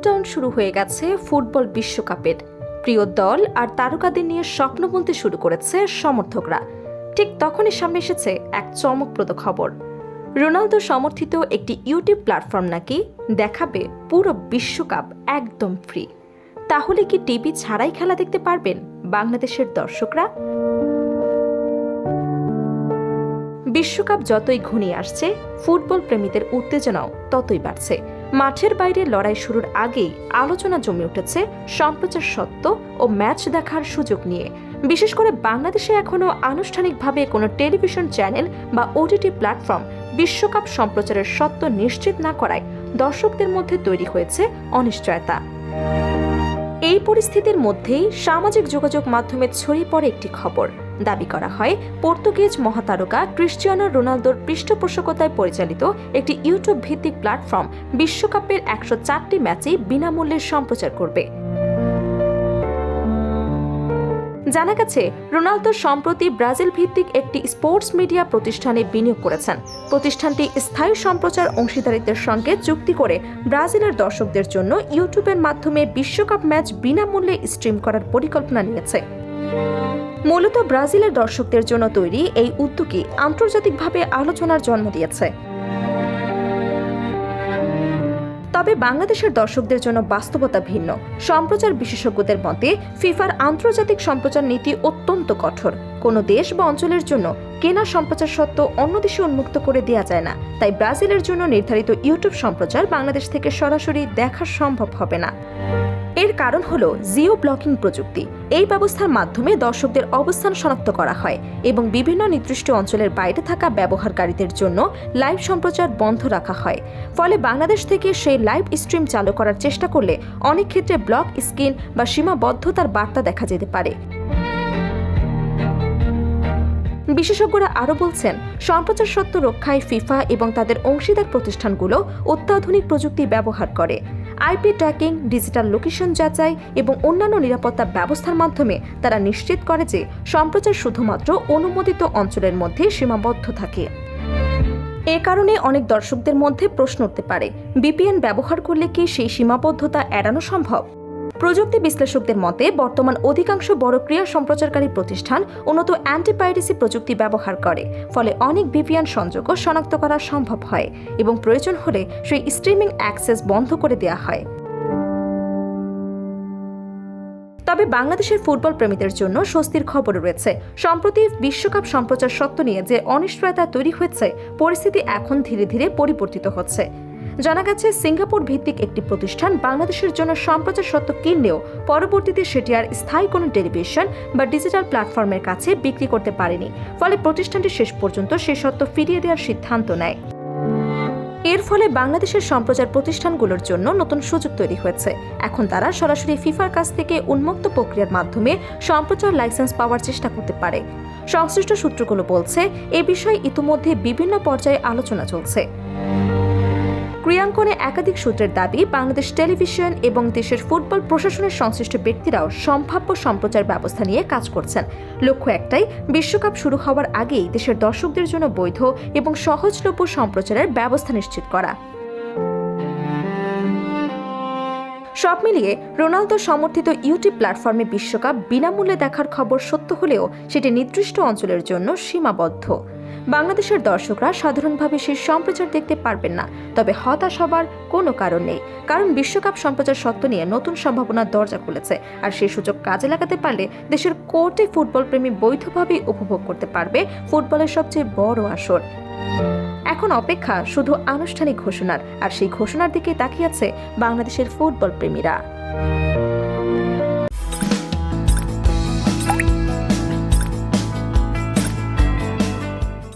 Countdown শুরু হয়ে গেছে ফুটবল বিশ্বকাপের। প্রিয় দল আর তারকাদের নিয়ে স্বপ্ন বলতে শুরু করেছে সমর্থকরা। ঠিক তখনই সামনে এসেছে এক চমকপ্রদ খবর। রোনালদো সমর্থিত একটি ইউটিউব প্ল্যাটফর্ম নাকি দেখাবে পুরো বিশ্বকাপ একদম ফ্রি। তাহলে কি টিভি ছাড়াই খেলা দেখতে পারবেন বাংলাদেশের দর্শকরা? বিশ্বকাপ যতই ঘনিয়ে আসছে, ফুটবল প্রেমীদের উত্তেজনাও ততই বাড়ছে। মাঠের বাইরে লড়াই শুরুর আগেই আলোচনা জমে উঠেছে সম্প্রচার সত্ত্ব ও ম্যাচ দেখার সুযোগ নিয়ে। বিশেষ করে বাংলাদেশে এখনও আনুষ্ঠানিকভাবে কোনো টেলিভিশন চ্যানেল বা ওটিটি প্ল্যাটফর্ম বিশ্বকাপ সম্প্রচারের সত্ত্ব নিশ্চিত না করায় দর্শকদের মধ্যে তৈরি হয়েছে অনিশ্চয়তা। এই পরিস্থিতির মধ্যেই সামাজিক যোগাযোগ মাধ্যমে ছড়িয়ে পড়ে একটি খবর। দাবি করা হয় পর্তুগিজ মহাতারকা ক্রিস্টিয়ানো রোনালদোর পৃষ্ঠপোষকতায় পরিচালিত একটি ইউটিউব ভিত্তিক প্ল্যাটফর্ম বিশ্বকাপের 104টি ম্যাচই বিনামূল্যে সম্প্রচার করবে। জানা গেছে, রোনালদো সম্প্রতি ব্রাজিল ভিত্তিক একটি স্পোর্টস মিডিয়া প্রতিষ্ঠানে বিনিয়োগ করেছেন। প্রতিষ্ঠানটি স্থায়ী সম্প্রচার অংশীদারিত্বের সঙ্গে চুক্তি করে ব্রাজিলের দর্শকদের জন্য ইউটিউবের মাধ্যমে বিশ্বকাপ ম্যাচ বিনামূল্যে স্ট্রিম করার পরিকল্পনা নিয়েছে। মূলত ব্রাজিলের দর্শকদের জন্য তৈরি এই উদ্যোগই আন্তর্জাতিকভাবে আলোচনার জন্ম দিয়েছে। তবে বাংলাদেশের দর্শকদের জন্য বাস্তবতা ভিন্ন। সম্প্রচার বিশেষজ্ঞদের মতে ফিফার আন্তর্জাতিক সম্প্রচার নীতি অত্যন্ত কঠোর। কোনো দেশ বা অঞ্চলের জন্য কেনা সম্প্রচার সত্ত্ব অন্য দেশে উন্মুক্ত করে দেওয়া যায় না। তাই ব্রাজিলের জন্য নির্ধারিত ইউটিউব সম্প্রচার বাংলাদেশ থেকে সরাসরি দেখা সম্ভব হবে না। এর কারণ হলো জিও ব্লকিং প্রযুক্তি। এই ব্যবস্থার মাধ্যমে দর্শকদের অবস্থান শনাক্ত করা হয় এবং বিভিন্ন নির্দিষ্ট অঞ্চলের বাইরে থাকা ব্যবহারকারীদের জন্য লাইভ সম্প্রচার বন্ধ রাখা হয়। ফলে বাংলাদেশ থেকে সেই লাইভ স্ট্রিম চালু করার চেষ্টা করলে অনেক ক্ষেত্রে ব্লক স্ক্রিন বা সীমাবদ্ধতার বার্তা দেখা যেতে পারে। বিশেষজ্ঞরা আরও বলছেন, সম্প্রচার সত্ত্ব রক্ষায় ফিফা এবং তাদের অংশীদার প্রতিষ্ঠানগুলো অত্যাধুনিক প্রযুক্তি ব্যবহার করে। আইপি ট্র্যাকিং, ডিজিটাল লোকেশন যাচাই এবং অন্যান্য নিরাপত্তা ব্যবস্থার মাধ্যমে তারা নিশ্চিত করে যে সম্প্রচার শুধুমাত্র অনুমোদিত অঞ্চলের মধ্যে সীমাবদ্ধ থাকে। এ কারণে অনেক দর্শকদের মধ্যে প্রশ্ন উঠতে পারে, ভিপিএন ব্যবহার করলে কি সেই সীমাবদ্ধতা এড়ানো সম্ভব? প্রযুক্তি বিশ্লেষকদের মতে বর্তমান অধিকাংশ বড় ক্রীড়া সম্প্রচারকারী প্রতিষ্ঠান উন্নত অ্যান্টিপাইরেসি প্রযুক্তি ব্যবহার করে। ফলে অনেক ভিপিএন সংযোগও শনাক্ত করা সম্ভব হয় এবং প্রয়োজন হলে সেই স্ট্রিমিং অ্যাক্সেস বন্ধ করে দেওয়া হয়। তবে বাংলাদেশের ফুটবল প্রেমীদের জন্য স্বস্তির খবর রয়েছে। সম্প্রতি বিশ্বকাপ সম্প্রচার সত্ত্ব নিয়ে যে অনিশ্চয়তা তৈরি হয়েছে, পরিস্থিতি এখন ধীরে ধীরে পরিবর্তিত হচ্ছে। জানা গেছে, সিঙ্গাপুর ভিত্তিক একটি প্রতিষ্ঠান বাংলাদেশের জন্য সম্প্রচার সত্ত্ব কিনলেও পরবর্তীতে সেটি আর স্থায়ী কোনো টেলিভিশন বা ডিজিটাল প্ল্যাটফর্মের কাছে বিক্রি করতে পারেনি। ফলে প্রতিষ্ঠানটি শেষ পর্যন্ত সে সত্ত্ব ফিরিয়ে দেওয়ার সিদ্ধান্ত নেয়। এর ফলে বাংলাদেশের সম্প্রচার প্রতিষ্ঠানগুলোর জন্য নতুন সুযোগ তৈরি হয়েছে। এখন তারা সরাসরি ফিফার কাছ থেকে উন্মুক্ত প্রক্রিয়ার মাধ্যমে সম্প্রচার লাইসেন্স পাওয়ার চেষ্টা করতে পারে। সংশ্লিষ্ট সূত্রগুলো বলছে, এ বিষয়ে ইতিমধ্যে বিভিন্ন পর্যায়ে আলোচনা চলছে। ক্রীড়াঙ্গনে একাধিক সূত্রের দাবি, বাংলাদেশ টেলিভিশন এবং দেশের ফুটবল প্রশাসনের সংশ্লিষ্ট ব্যক্তিরাও সম্ভাব্য সম্প্রচার ব্যবস্থা নিয়ে কাজ করছেন। লক্ষ্য একটাই, বিশ্বকাপ শুরু হওয়ার আগেই দেশের দর্শকদের জন্য বৈধ এবং সহজলভ্য সম্প্রচারের ব্যবস্থা নিশ্চিত করা। সব মিলিয়ে রোনালদো সমর্থিত ইউটিউব প্ল্যাটফর্মে বিশ্বকাপ বিনামূল্যে দেখার খবর সত্য হলেও সেটি নির্দিষ্ট অঞ্চলের জন্য সীমাবদ্ধ। বাংলাদেশের দর্শকরা সাধারণভাবে সেই সম্প্রচার দেখতে পারবেন না। তবে হতাশ হবার কোনো কারণ নেই, কারণ বিশ্বকাপ সম্প্রচার সত্ত্ব নিয়ে নতুন সম্ভাবনার দরজা খুলেছে। আর সেই সুযোগ কাজে লাগাতে পারলে দেশের কোটি ফুটবল প্রেমী বৈধভাবেই উপভোগ করতে পারবে ফুটবলের সবচেয়ে বড় আসর। এখন অপেক্ষা শুধু আনুষ্ঠানিক ঘোষণার, আর সেই ঘোষণার দিকে তাকিয়ে আছে বাংলাদেশের ফুটবল প্রেমীরা।